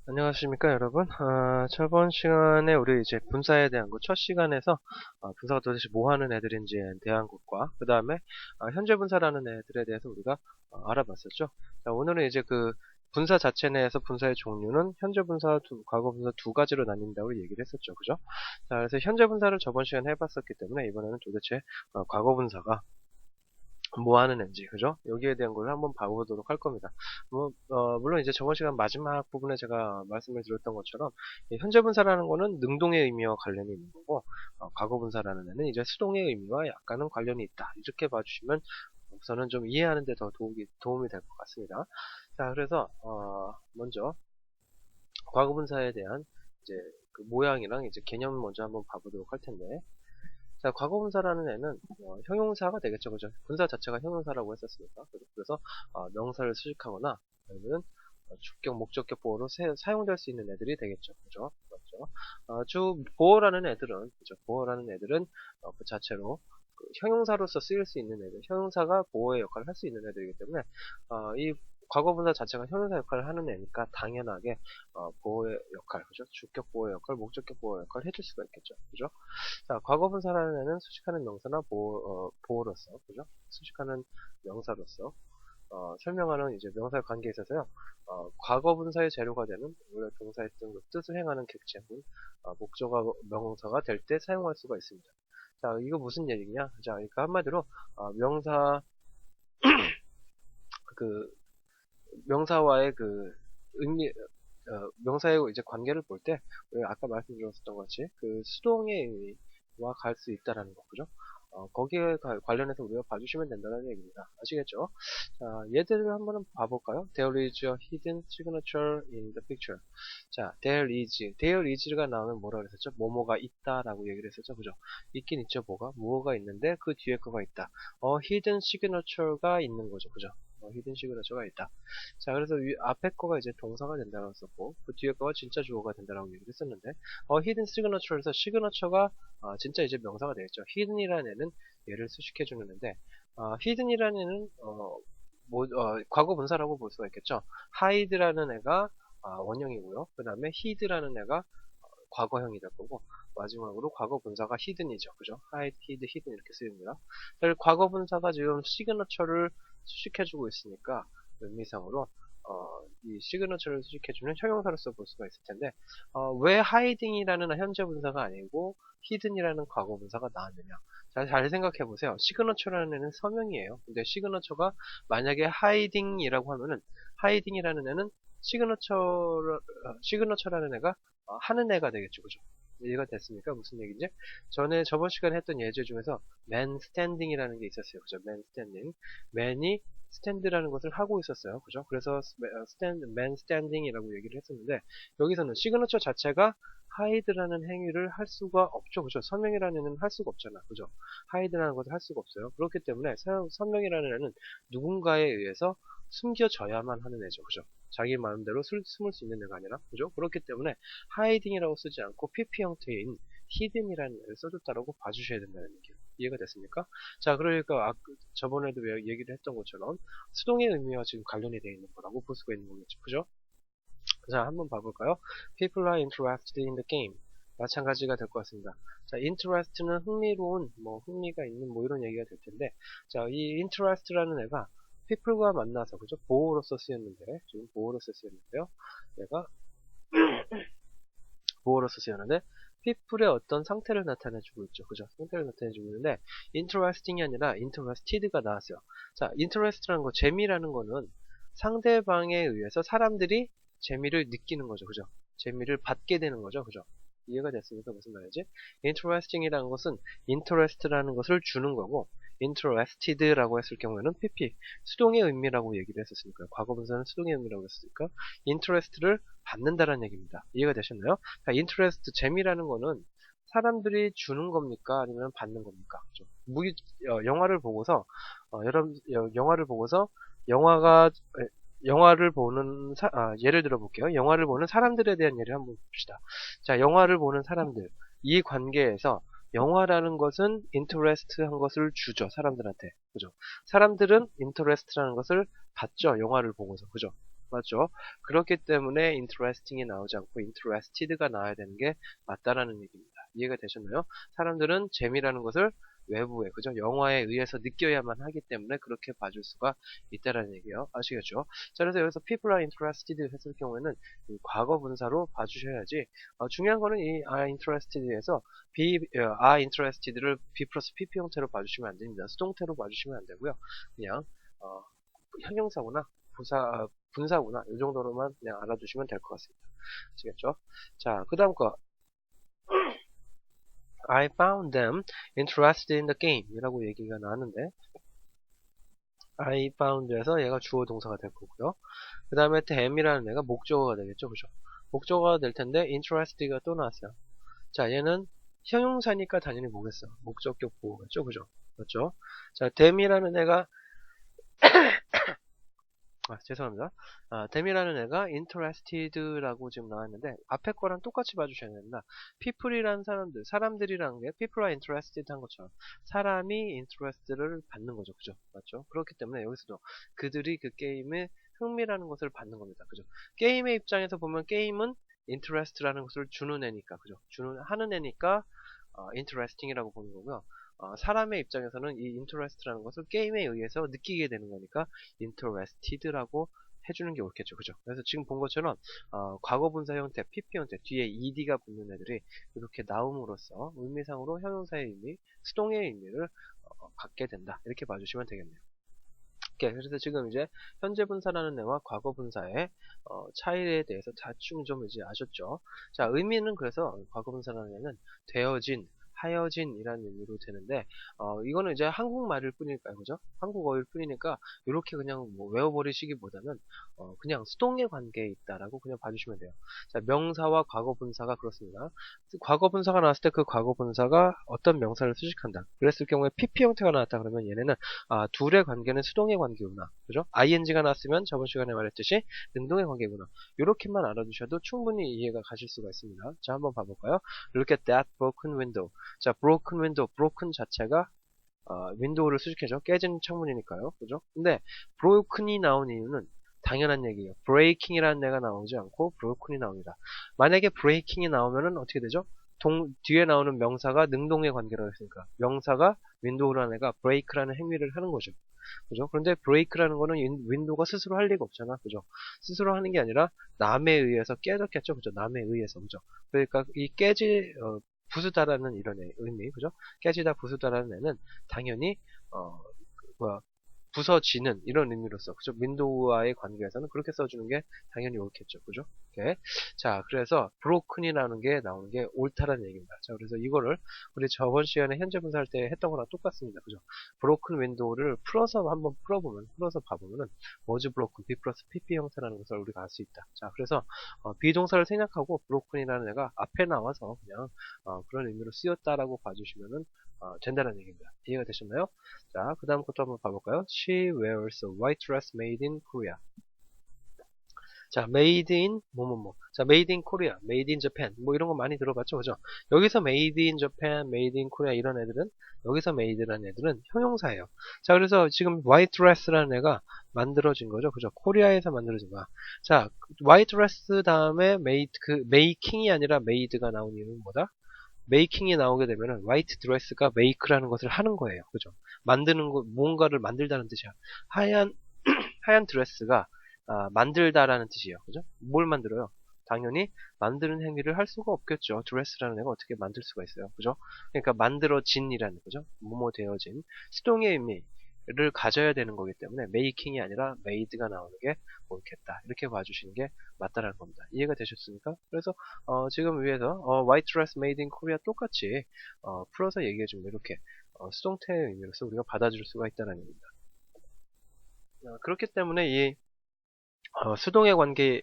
안녕하십니까 여러분. 저번 시간에 우리 이제 분사에 대한 것 첫 시간에서 분사가 도대체 뭐 하는 애들인지에 대한 것과 그 다음에 현재 분사라는 애들에 대해서 우리가 알아봤었죠. 자, 오늘은 이제 그 분사 자체 내에서 분사의 종류는 현재 분사, 과거 분사 두 가지로 나뉜다고 얘기를 했었죠. 그죠? 자, 그래서 현재 분사를 저번 시간에 해봤었기 때문에 이번에는 도대체 과거 분사가 뭐 하는 앤지, 그죠? 여기에 대한 걸 한번 봐보도록 할 겁니다. 물론 이제 저번 시간 마지막 부분에 제가 말씀을 드렸던 것처럼, 이 현재 분사라는 거는 능동의 의미와 관련이 있는 거고, 과거 분사라는 애는 이제 수동의 의미와 약간은 관련이 있다. 이렇게 봐주시면 우선은 좀 이해하는 데 더 도움이 될 것 같습니다. 자, 그래서, 먼저, 과거 분사에 대한 이제 그 모양이랑 이제 개념 먼저 한번 봐보도록 할 텐데, 자, 과거분사라는 애는 형용사가 되겠죠, 그죠? 분사 자체가 형용사라고 했었으니까. 그래서 명사를 수식하거나 아니면 주격, 목적격 보어로 사용될 수 있는 애들이 되겠죠, 그죠? 맞죠? 보어라는 애들은, 그죠? 보어라는 애들은 그 자체로 그 형용사로서 쓰일 수 있는 애들, 형용사가 보어의 역할을 할 수 있는 애들이기 때문에 이 과거분사 자체가 형용사 역할을 하는 애니까 당연하게 보어의 역할, 그죠? 주격 보어의 역할, 목적격 보어의 역할을 해줄 수가 있겠죠, 그죠? 자, 과거분사라는 애는 수식하는 명사나 보어로서, 그죠? 수식하는 명사로서, 설명하는 이제 명사의 관계에 있어서요, 과거분사의 재료가 되는, 원래 동사의 뜻을 행하는 객체문, 목적어 명사가 될 때 사용할 수가 있습니다. 자, 이거 무슨 얘기냐? 자, 그러니까 한마디로, 명사, 그, 명사와의 그, 의미, 명사의 이제 관계를 볼 때, 아까 말씀드렸었던 것 같이, 그 수동의 의미와 갈 수 있다라는 거, 그죠? 거기에 관련해서 우리가 봐주시면 된다는 얘기입니다. 아시겠죠? 자, 얘들을 한번 봐볼까요? There is a hidden signature in the picture. 자, there is가 나오면 뭐라 그랬었죠? 뭐뭐가 있다라고 얘기를 했었죠, 그죠? 있긴 있죠, 뭐가 있는데 그 뒤에 거가 있다. hidden signature가 있는 거죠, 그죠? 히든 시그너처가 있다. 자, 그래서 앞에 거가 이제 동사가 된다고 썼고, 그 뒤에 거가 진짜 주어가 된다라고 얘기를 했었는데, 히든 시그너처에서 시그너처가 진짜 이제 명사가 되겠죠. 히든이라는 애는 얘를 수식해주는 애인데, 히든이라는 애는 과거 분사라고 볼 수가 있겠죠. 하이드라는 애가 원형이고요. 그 다음에 히드라는 애가 과거형이 될 거고, 마지막으로 과거 분사가 히든이죠. 그죠? 하이드, 히드, 히든 이렇게 쓰입니다. 과거 분사가 지금 시그너처를 수식해주고 있으니까 의미상으로 이 시그너처를 수식해주는 형용사로서 볼 수가 있을 텐데 왜 하이딩이라는 현재 분사가 아니고 히든이라는 과거 분사가 나왔느냐. 잘 생각해 보세요. 시그너처라는 애는 서명이에요. 근데 시그너처가 만약에 하이딩이라고 하면은 하이딩이라는 애는 시그너처라는 애가 하는 애가 되겠죠. 그죠? 이해가 됐습니까? 무슨 얘기인지? 저번 시간에 했던 예제 중에서 man standing이라는 게 있었어요. 그죠? man standing. man이 stand라는 것을 하고 있었어요. 그죠? 그래서 man standing이라고 얘기를 했었는데 여기서는 시그너처 자체가 hide라는 행위를 할 수가 없죠. 그죠? 선명이라는 애는 할 수가 없잖아. 그죠? hide라는 것을 할 수가 없어요. 그렇기 때문에 선명이라는 애는 누군가에 의해서 숨겨져야만 하는 애죠. 그죠? 자기 마음대로 숨을 수 있는 애가 아니라, 그죠? 그렇기 때문에 hiding이라고 쓰지 않고 pp 형태인 hidden이라는 애를 써줬다라고 봐주셔야 된다는 얘기예요. 이해가 됐습니까? 자, 그러니까 저번에도 얘기를 했던 것처럼 수동의 의미와 지금 관련이 되어 있는 거라고 볼 수가 있는 거겠죠. 그죠? 자, 한번 봐볼까요? People are interested in the game. 마찬가지가 될 것 같습니다. 자, interest는 흥미로운, 흥미가 있는, 이런 얘기가 될 텐데, 자, 이 interest라는 애가 people과 만나서, 그죠? 보호로서 쓰였는데, 지금 보호로서 쓰였는데요. 얘가 보호로서 쓰였는데, people의 어떤 상태를 나타내주고 있죠. 그죠? 상태를 나타내주고 있는데, interesting이 아니라 interested가 나왔어요. 자, interest라는 거, 재미라는 거는 상대방에 의해서 사람들이 재미를 느끼는 거죠. 그죠? 재미를 받게 되는 거죠. 그죠? 이해가 됐습니까? 무슨 말이지? interesting이라는 것은 interest라는 것을 주는 거고, interested라고 했을 경우에는 pp, 수동의 의미라고 얘기를 했었으니까, 과거분사는 수동의 의미라고 했으니까, interest를 받는다라는 얘기입니다. 이해가 되셨나요? 자, interest, 재미라는 거는 사람들이 주는 겁니까? 아니면 받는 겁니까? 그죠? 영화를 보고서, 여러분, 영화를 보고서, 영화를 보는 예를 들어 볼게요. 영화를 보는 사람들에 대한 예를 한번 봅시다. 자, 영화를 보는 사람들. 이 관계에서 영화라는 것은 interest한 것을 주죠. 사람들한테. 그죠? 사람들은 interest라는 것을 받죠. 영화를 보고서. 그죠? 맞죠? 그렇기 때문에 interesting이 나오지 않고 interested가 나와야 되는 게 맞다라는 얘기입니다. 이해가 되셨나요? 사람들은 재미라는 것을 외부에, 그죠? 영화에 의해서 느껴야만 하기 때문에 그렇게 봐줄 수가 있다라는 얘기예요. 아시겠죠? 자, 그래서 여기서 people are interested 했을 경우에는 이 과거 분사로 봐주셔야지. 중요한 거는 이 are interessed에서 are interested를 be 플러스 pp 형태로 봐주시면 안 됩니다. 수동태로 봐주시면 안 되고요. 그냥 어, 형용사구나 분사구나 이 정도로만 그냥 알아두시면 될 것 같습니다. 아시겠죠? 자, 그 다음 거 I found them interested in the game 이라고 얘기가 나왔는데 I found에서 얘가 주어 동사가 될 거고요. 그 다음에 them이라는 애가 목적어가 되겠죠. 그죠? 목적어가 될 텐데 interested가 또 나왔어요. 자, 얘는 형용사니까 당연히 뭐겠어? 목적격 보호겠죠. 그죠? 맞죠? 자, them이라는 애가 죄송합니다. them이라는 애가 interested라고 지금 나왔는데 앞에 거랑 똑같이 봐주셔야 됩니다. people이라는 사람들이라는 게 people are interested 한 것처럼 사람이 interest를 받는 거죠. 그죠? 맞죠? 그렇기 때문에 여기서도 그들이 그 게임에 흥미라는 것을 받는 겁니다. 그죠? 게임의 입장에서 보면 게임은 interest라는 것을 주는 애니까, 그죠? 하는 애니까 interesting이라고 보는 거고요. 사람의 입장에서는 이 interest라는 것을 게임에 의해서 느끼게 되는 거니까 interested라고 해주는 게 옳겠죠. 그죠? 그래서 지금 본 것처럼 과거 분사 형태, pp 형태 뒤에 ed가 붙는 애들이 이렇게 나옴으로써 의미상으로 형용사의 의미, 수동의 의미를 갖게 된다. 이렇게 봐주시면 되겠네요. 그래서 지금 이제 현재 분사라는 애와 과거 분사의 차이에 대해서 대충 좀 이제 아셨죠? 자, 의미는 그래서 과거 분사라는 애는 되어진, 하여진이라는 의미로 되는데 이거는 이제 한국말일 뿐일까요, 그죠? 한국어일 뿐이니까 이렇게 그냥 뭐 외워버리시기보다는 그냥 수동의 관계에 있다라고 그냥 봐주시면 돼요. 자, 명사와 과거 분사가 그렇습니다. 과거 분사가 나왔을 때 그 과거 분사가 어떤 명사를 수식한다. 그랬을 경우에 PP 형태가 나왔다 그러면 얘네는 둘의 관계는 수동의 관계구나. 그죠? ing가 나왔으면 저번 시간에 말했듯이 능동의 관계구나. 이렇게만 알아두셔도 충분히 이해가 가실 수가 있습니다. 자, 한번 봐볼까요? Look at that broken window. 자, broken window, broken 자체가 윈도우를 수식해줘. 깨진 창문이니까요. 그죠? 근데 broken이 나온 이유는 당연한 얘기예요. breaking이라는 애가 나오지 않고 broken이 나옵니다. 만약에 breaking이 나오면은 어떻게 되죠? 뒤에 나오는 명사가 능동의 관계라고 했으니까 명사가 윈도우라는 애가 break라는 행위를 하는 거죠. 그죠? 그런데 break라는 거는 윈도우가 스스로 할 리가 없잖아. 그죠? 스스로 하는 게 아니라 남에 의해서 깨졌겠죠. 그죠? 남에 의해서. 그죠? 그러니까 이 부수다라는 이런 의미. 그죠? 깨지다 부수다라는 애는 당연히 부서지는 이런 의미로서 그죠? 윈도우와의 관계에서는 그렇게 써주는 게 당연히 옳겠죠. 그죠? 오케이. 자, 그래서 broken이라는 게 나오는 게 옳다라는 얘기입니다. 자, 그래서 이거를 우리 저번 시간에 현재 분사할 때 했던 거랑 똑같습니다. 그죠? broken window를 풀어서 한번 풀어서 봐보면은 was broken, B 플러스 PP 형태라는 것을 우리가 알 수 있다. 자, 그래서 비동사를 생략하고 broken이라는 애가 앞에 나와서 그냥 그런 의미로 쓰였다라고 봐주시면은 된다는 얘기입니다. 이해가 되셨나요? 자, 그 다음 것도 한번 봐볼까요? She wears a white dress made in Korea. 자, made in 뭐뭐뭐. 자, made in Korea, made in Japan. 뭐 이런 거 많이 들어봤죠, 그죠? 여기서 made in Japan, made in Korea 이런 애들은 여기서 made라는 애들은 형용사예요. 자, 그래서 지금 white dress라는 애가 만들어진 거죠, 그죠? 코리아에서 만들어진 거야. 자, white dress 다음에 making이 아니라 made가 나온 이유는 뭐다? 메이킹이 나오게 되면은 화이트 드레스가 메이크라는 것을 하는 거예요. 그죠? 만드는 거, 무언가를 만들다는 뜻이야. 하얀 드레스가 만들다라는 뜻이에요. 그죠? 뭘 만들어요? 당연히 만드는 행위를 할 수가 없겠죠. 드레스라는 애가 어떻게 만들 수가 있어요. 그죠? 그러니까 만들어진이라는 거죠. 뭐뭐 되어진 수동의 의미를 가져야 되는 거기 때문에 메이킹이 아니라 메이드가 나오는 게 옳겠다. 이렇게 봐주시는 게 맞다라는 겁니다. 이해가 되셨습니까? 그래서 지금 위에서 white dress made in Korea 똑같이 풀어서 얘기해주면 이렇게 수동태의 의미로서 우리가 받아줄 수가 있다는 얘기입니다. 그렇기 때문에 이 수동의 관계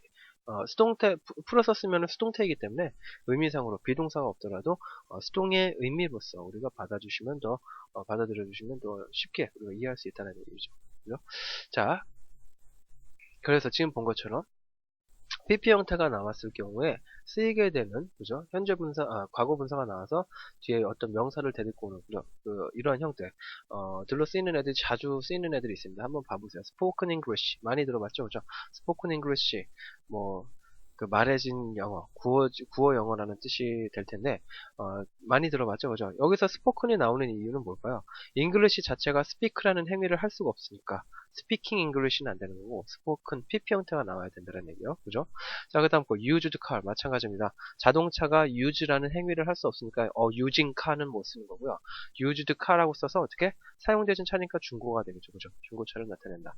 수동태 풀어서 쓰면 수동태이기 때문에 의미상으로 비동사가 없더라도 수동의 의미로서 우리가 받아주시면 더 받아들여 주시면 더 쉽게 우리가 이해할 수 있다는 얘기죠. 그죠? 자, 그래서 지금 본 것처럼 PP 형태가 나왔을 경우에 쓰이게 되는, 그죠? 현재 분사, 과거 분사가 나와서 뒤에 어떤 명사를 데리고 오는, 그죠? 이러한 형태, 들로 쓰이는 애들이 자주 쓰이는 애들이 있습니다. 한번 봐보세요. spoken English. 많이 들어봤죠? 그죠? spoken English. 뭐, 말해진 영어, 구어 영어라는 뜻이 될 텐데, 많이 들어봤죠? 그죠? 여기서 spoken이 나오는 이유는 뭘까요? English 자체가 speak라는 행위를 할 수가 없으니까, speaking English는 안 되는 거고, spoken PP 형태가 나와야 된다는 얘기요. 그죠? 자, 그 다음 거, used car. 마찬가지입니다. 자동차가 use라는 행위를 할 수 없으니까, using car는 못 쓰는 거고요. used car라고 써서 어떻게? 사용되진 차니까 중고가 되겠죠. 그죠? 중고차를 나타낸다.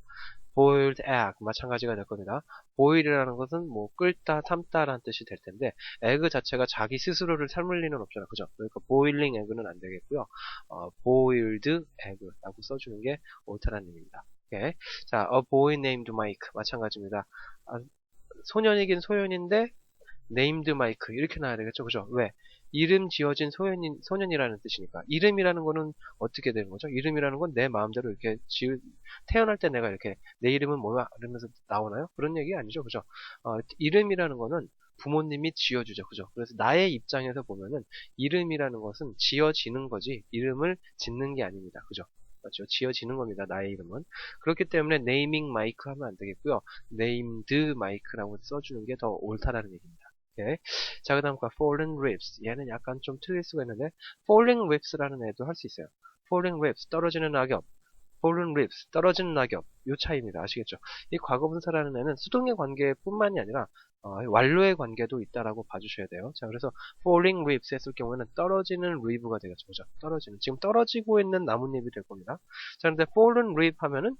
boiled egg. 마찬가지가 될 겁니다. boil이라는 것은 뭐 끓다, 삶다라는 뜻이 될 텐데, egg 자체가 자기 스스로를 삶을 리는 없잖아. 그죠? 그러니까 boiling egg는 안 되겠고요. boiled egg라고 써주는 게 옳다는 얘기입니다. 오케이. 자, a boy named Mike. 마찬가지입니다. 소년이긴 소년인데, named Mike. 이렇게 나와야 되겠죠. 그죠? 왜? 이름 지어진 소년이라는 뜻이니까. 이름이라는 거는 어떻게 되는 거죠? 이름이라는 건 내 마음대로 이렇게 태어날 때 내가 이렇게, 내 이름은 뭐야? 이러면서 나오나요? 그런 얘기 아니죠. 그죠? 이름이라는 거는 부모님이 지어주죠. 그죠? 그래서 나의 입장에서 보면은, 이름이라는 것은 지어지는 거지, 이름을 짓는 게 아닙니다. 그죠? 맞죠? 지어지는 겁니다. 나의 이름은. 그렇기 때문에 naming Mike 하면 안 되겠고요. named Mike라고 써주는 게 더 옳다라는 얘기입니다. 오케이. 자, 그 다음 거 fallen leaves. 얘는 약간 좀 틀릴 수가 있는데, falling leaves라는 애도 할 수 있어요. falling leaves, 떨어지는 낙엽. fallen leaves, 떨어지는 낙엽. 요 차이입니다. 아시겠죠? 이 과거분사라는 애는 수동의 관계뿐만이 아니라 완료의 관계도 있다라고 봐주셔야 돼요. 자, 그래서 falling leaves 했을 경우에는 떨어지는 leaf가 되겠죠. 그죠? 떨어지는. 지금 떨어지고 있는 나뭇잎이 될 겁니다. 자, 근데 fallen leaf 하면은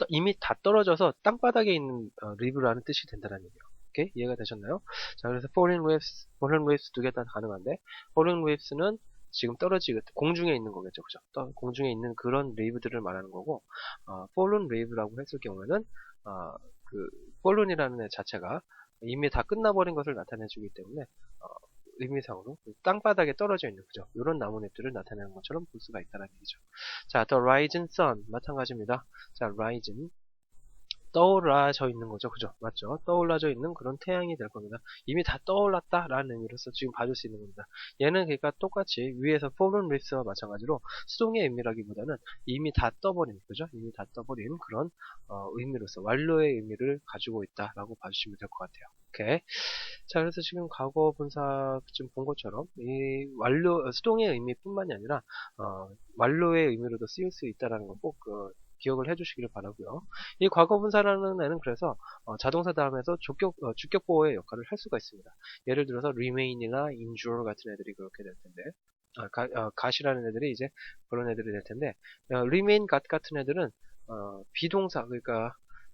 이미 다 떨어져서 땅바닥에 있는 leaf라는 뜻이 된다는 얘기예요. 오케이? 이해가 되셨나요? 자, 그래서 fallen leaves 두 개 다 가능한데, fallen leaves는 지금 공중에 있는 거겠죠. 그죠? 공중에 있는 그런 leaf들을 말하는 거고, fallen leaf라고 했을 경우에는, fallen이라는 애 자체가 이미 다 끝나버린 것을 나타내주기 때문에, 의미상으로 땅바닥에 떨어져 있는, 그죠? 이런 나뭇잎들을 나타내는 것처럼 볼 수가 있다는 얘기죠. 자, the rising sun. 마찬가지입니다. 자, rising. 떠올라져 있는 거죠. 그죠? 맞죠? 떠올라져 있는 그런 태양이 될 겁니다. 이미 다 떠올랐다라는 의미로서 지금 봐줄 수 있는 겁니다. 얘는 그러니까 똑같이 위에서 fallen leaves와 마찬가지로 수동의 의미라기보다는 이미 다 떠버린, 그죠? 이미 다 떠버린 그런 의미로서 완료의 의미를 가지고 있다라고 봐주시면 될 것 같아요. 오케이. 자, 그래서 지금 과거 분사 지금 본 것처럼 이 수동의 의미뿐만이 아니라 완료의 의미로도 쓰일 수 있다라는 거 꼭 기억을 해주시기를 바라고요. 이 과거분사라는 애는 그래서 자동사 다음에서 주격 보호의 역할을 할 수가 있습니다. 예를 들어서 remain이나 endure 같은 애들이 그렇게 될 텐데, got이라는 애들이 이제 그런 애들이 될 텐데, remain got 같은 애들은 비동사, 그러니까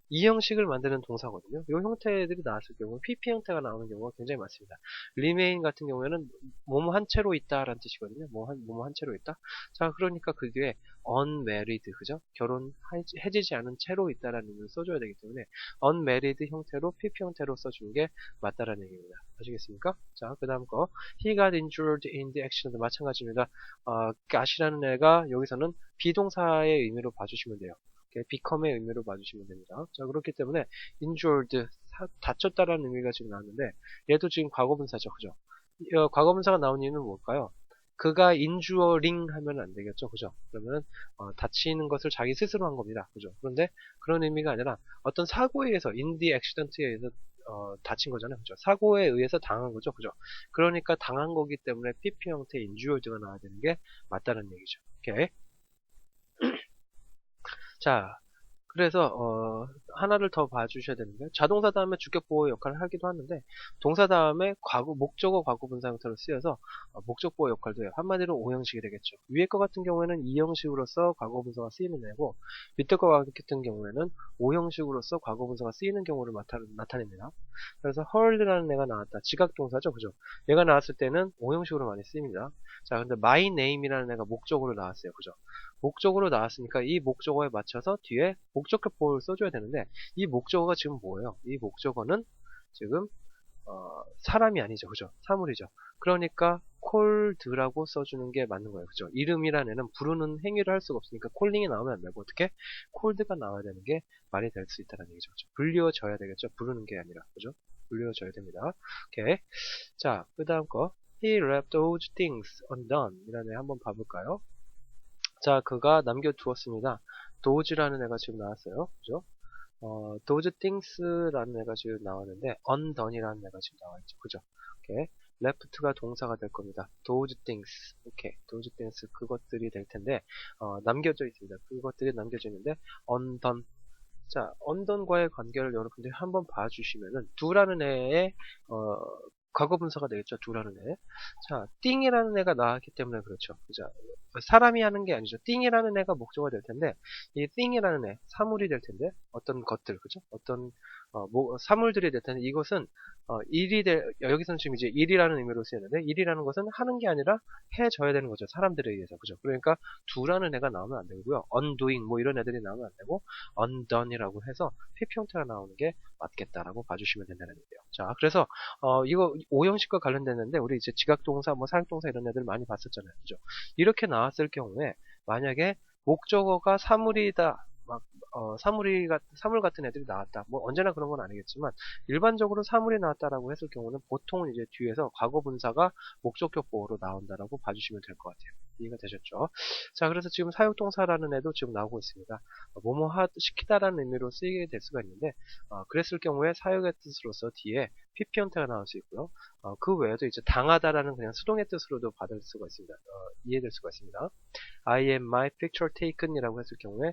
이 형식을 만드는 동사거든요. 이 형태들이 나왔을 경우 PP 형태가 나오는 경우가 굉장히 많습니다. remain 같은 경우에는 뭐뭐 한 채로 있다라는 뜻이거든요. 뭐뭐 한 채로 있다. 자, 그러니까 그 뒤에 unmarried, 그죠? 해지지 않은 채로 있다라는 의미를 써줘야 되기 때문에 unmarried 형태로 PP 형태로 써주는 게 맞다라는 얘기입니다. 아시겠습니까? 자, 그 다음 거 he got injured in the accident. 마찬가지입니다. got이라는 애가 여기서는 비동사의 의미로 봐주시면 돼요. become의 의미로 봐주시면 됩니다. 자, 그렇기 때문에 injured, 다쳤다라는 의미가 지금 나왔는데, 얘도 지금 과거분사죠. 그죠? 과거분사가 나온 이유는 뭘까요? 그가 injuring 하면 안 되겠죠. 그죠? 그러면 다치는 것을 자기 스스로 한 겁니다. 그죠? 그런데 그런 의미가 아니라 어떤 사고에 의해서 in the accident에 의해서 다친 거잖아요. 그죠? 사고에 의해서 당한 거죠. 그죠? 그러니까 당한 거기 때문에 PP 형태의 injured가 나와야 되는 게 맞다는 얘기죠. 오케이. 자, 그래서 하나를 더 봐주셔야 되는 게, 자동사 다음에 주격 보호 역할을 하기도 하는데, 동사 다음에 목적어 과거 분사 형태로 쓰여서 목적 보호 역할도 해요. 한마디로 오형식이 되겠죠. 위에 거 같은 경우에는 이형식으로서 과거 분사가 쓰이는 애고, 밑에 거 같은 경우에는 오형식으로서 과거 분사가 쓰이는 경우를 나타냅니다. 그래서 hurl이라는 애가 나왔다. 지각 동사죠, 그죠? 얘가 나왔을 때는 오형식으로 많이 쓰입니다. 자, 근데 my name이라는 애가 목적으로 나왔어요, 그죠? 목적으로 나왔으니까 이 목적어에 맞춰서 뒤에 목적격 보호를 써줘야 되는데, 이 목적어가 지금 뭐예요? 이 목적어는 지금 사람이 아니죠. 그죠? 사물이죠. 그러니까 콜드라고 써주는 게 맞는 거예요. 그죠? 이름이라는 애는 부르는 행위를 할 수가 없으니까 콜링이 나오면 안 되고 어떻게? 콜드가 나와야 되는 게 말이 될 수 있다는 얘기죠. 그죠? 불리워져야 되겠죠? 부르는 게 아니라. 그죠? 불리워져야 됩니다. 오케이. 자, 그 다음 거. He left those things undone. 이라는 애 한번 봐볼까요? 자, 그가 남겨두었습니다. does라는 애가 지금 나왔어요. 그죠? those things라는 애가 지금 나왔는데 undone이라는 애가 지금 나와있죠. 그죠? 오케이. left가 동사가 될 겁니다. those things. 오케이. those things 그것들이 될 텐데 남겨져 있습니다. 그것들이 남겨져 있는데 undone. 자, undone과의 관계를 여러분들이 한번 봐주시면은 do라는 애의 과거 분사가 되겠죠. do라는 애. 자, thing이라는 애가 나왔기 때문에 그렇죠. 그죠? 사람이 하는 게 아니죠. thing이라는 애가 목적어가 될 텐데 이 thing이라는 애 사물이 될 텐데 어떤 것들 그죠? 어떤 사물들이 될 텐데 이것은 일이 여기서는 지금 이제 일이라는 의미로 쓰였는데 일이라는 것은 하는 게 아니라 해줘야 되는 거죠. 사람들에 의해서 그죠? 그러니까 do라는 애가 나오면 안 되고요. undoing 뭐 이런 애들이 나오면 안 되고 undone이라고 해서 PP 형태가 나오는 게 맞겠다라고 봐주시면 된다는 얘기예요. 자, 그래서 이거 오형식과 관련됐는데 우리 이제 지각동사, 뭐 사역동사 이런 애들 많이 봤었잖아요. 그죠? 이렇게 나왔을 경우에 만약에 목적어가 사물이다, 막 사물 같은 애들이 나왔다. 뭐 언제나 그런 건 아니겠지만 일반적으로 사물이 나왔다라고 했을 경우는 보통은 이제 뒤에서 과거 분사가 목적격 보어로 나온다라고 봐주시면 될 것 같아요. 이해가 되셨죠? 자, 그래서 지금 사역동사라는 애도 지금 나오고 있습니다. 뭐뭐 시키다라는 의미로 쓰이게 될 수가 있는데 그랬을 경우에 사역의 뜻으로서 뒤에 PP 형태가 나올 수 있고요. 그 외에도 이제 당하다라는 그냥 수동의 뜻으로도 받을 수가 있습니다. 이해될 수가 있습니다. I am my picture taken 이라고 했을 경우에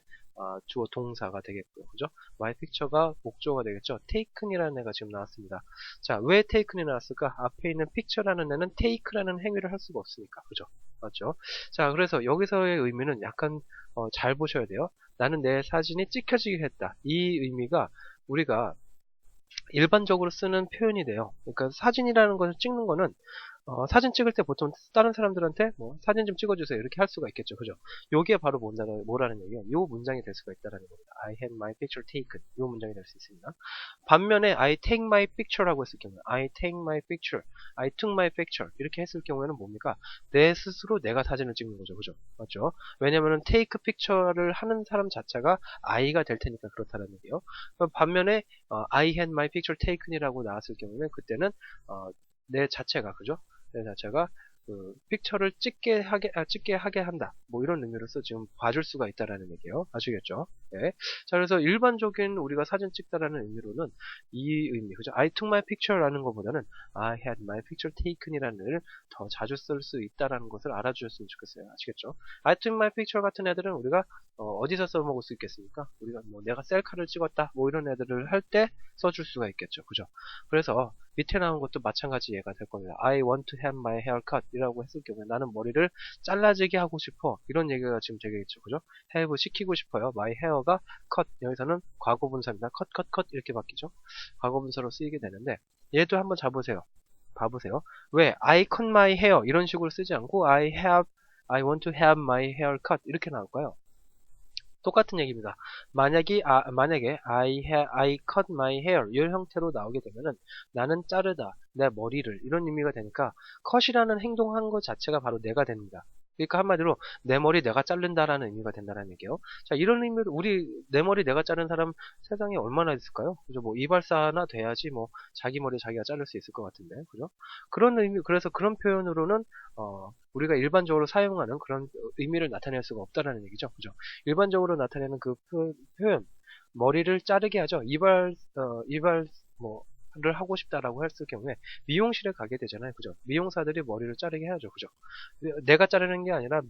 주어 동사가 되겠고요. 그죠? my picture가 목적어가 되겠죠. taken 이라는 애가 지금 나왔습니다. 자, 왜 taken이 나왔을까? 앞에 있는 picture라는 애는 take라는 행위를 할 수가 없으니까. 그죠? 맞죠? 자, 그래서 여기서의 의미는 약간 잘 보셔야 돼요. 나는 내 사진이 찍혀지게 했다. 이 의미가 우리가 일반적으로 쓰는 표현이 돼요. 그러니까 사진이라는 것을 찍는 거는 사진 찍을 때 보통 다른 사람들한테 뭐 사진 좀 찍어주세요 이렇게 할 수가 있겠죠. 그죠? 요게 바로 뭐라는 얘기예요? 요 문장이 될 수가 있다는 겁니다. I had my picture taken. 요 문장이 될 수 있습니다. 반면에 I take my picture라고 했을 경우에 I take my picture, I took my picture 이렇게 했을 경우에는 뭡니까? 내 스스로 내가 사진을 찍는 거죠. 그죠? 맞죠? 왜냐면은 take picture를 하는 사람 자체가 I가 될 테니까 그렇다는 얘기예요. 반면에 I had my picture taken이라고 나왔을 경우는 그때는 내 자체가 그죠? 내 자체가 그 픽처를 찍게 하게 한다. 뭐 이런 의미로서 지금 봐줄 수가 있다라는 얘기예요. 아시겠죠? 네. 자, 그래서 일반적인 우리가 사진 찍다라는 의미로는 이 의미, 그죠? I took my picture라는 것보다는 I had my picture taken이라는 의미를 더 자주 쓸 수 있다라는 것을 알아주셨으면 좋겠어요. 아시겠죠? I took my picture 같은 애들은 우리가 어디서 써먹을 수 있겠습니까? 우리가 뭐 내가 셀카를 찍었다, 뭐 이런 애들을 할 때 써줄 수가 있겠죠. 그죠? 그래서 밑에 나온 것도 마찬가지 예가 될 겁니다. I want to have my hair cut 이라고 했을 경우에 나는 머리를 잘라지게 하고 싶어. 이런 얘기가 지금 되겠죠. 그죠? have 시키고 싶어요. my hair가 cut. 여기서는 과거분사입니다. cut 이렇게 바뀌죠. 과거분사로 쓰이게 되는데 얘도 한번 봐보세요. 왜 I cut my hair 이런 식으로 쓰지 않고 I want to have my hair cut 이렇게 나올까요? 똑같은 얘기입니다. 만약에 I cut my hair 이 형태로 나오게 되면은 나는 자르다, 내 머리를 이런 의미가 되니까 cut이라는 행동한 것 자체가 바로 내가 됩니다. 그러니까 한마디로 내 머리 내가 자른다라는 의미가 된다는 얘기예요. 자, 이런 의미로 우리 내 머리 내가 자른 사람 세상에 얼마나 있을까요? 그죠? 뭐 이발사나 돼야지 뭐 자기 머리 자기가 자를 수 있을 것 같은데, 그죠? 그런 의미, 그래서 그런 표현으로는 우리가 일반적으로 사용하는 그런 의미를 나타낼 수가 없다라는 얘기죠. 그죠? 일반적으로 나타내는 그 표현, 머리를 자르게 하죠. 를 하고 싶다라고 했을 경우에 미용실에 가게 되잖아요. 그죠? 미용사들이 머리를 자르게 해야죠. 그죠? 내가 자르는 게 아니라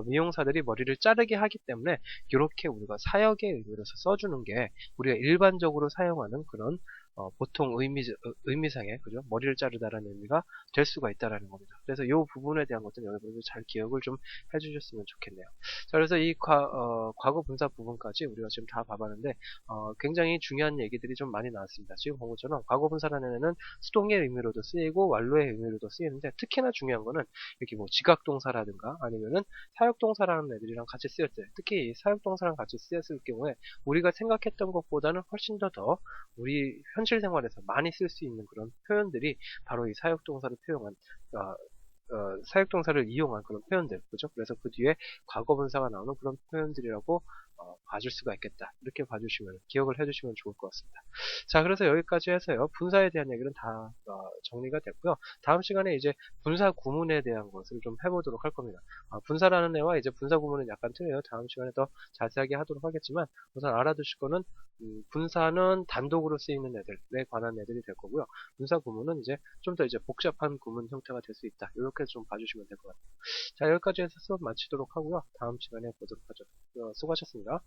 미용사들이 머리를 자르게 하기 때문에 이렇게 우리가 사역의 의미로서 써주는 게 우리가 일반적으로 사용하는 그런 보통 의미상의 그죠? 머리를 자르다라는 의미가 될 수가 있다라는 겁니다. 그래서 이 부분에 대한 것들은 여러분들 잘 기억을 좀 해주셨으면 좋겠네요. 자, 그래서 이 과거 분사 부분까지 우리가 지금 다 봐봤는데 굉장히 중요한 얘기들이 좀 많이 나왔습니다. 지금 본 것처럼 과거 분사라는 애는 수동의 의미로도 쓰이고 완료의 의미로도 쓰이는데 특히나 중요한 거는 이렇게 뭐 지각동사라든가 아니면은 사역동사라는 애들이랑 같이 쓰였을 때 특히 사역동사랑 같이 쓰였을 경우에 우리가 생각했던 것보다는 훨씬 더 우리 현실 생활에서 많이 쓸 수 있는 그런 표현들이 바로 이 사역동사를 표현한 어, 사역동사를 이용한 그런 표현들, 그죠? 그래서 그 뒤에 과거분사가 나오는 그런 표현들이라고 봐줄 수가 있겠다. 이렇게 봐주시면, 기억을 해주시면 좋을 것 같습니다. 자, 그래서 여기까지 해서요. 분사에 대한 얘기는 다 정리가 됐고요. 다음 시간에 이제 분사 구문에 대한 것을 좀 해보도록 할 겁니다. 분사라는 애와 이제 분사 구문은 약간 틀려요. 다음 시간에 더 자세하게 하도록 하겠지만 우선 알아두실 거는 분사는 단독으로 쓰이는 애들에 관한 애들이 될 거고요. 분사 구문은 이제 좀 더 이제 복잡한 구문 형태가 될 수 있다. 이렇게 좀 봐주시면 될 것 같아요. 자, 여기까지 해서 수업 마치도록 하고요. 다음 시간에 보도록 하죠. 수고하셨습니다.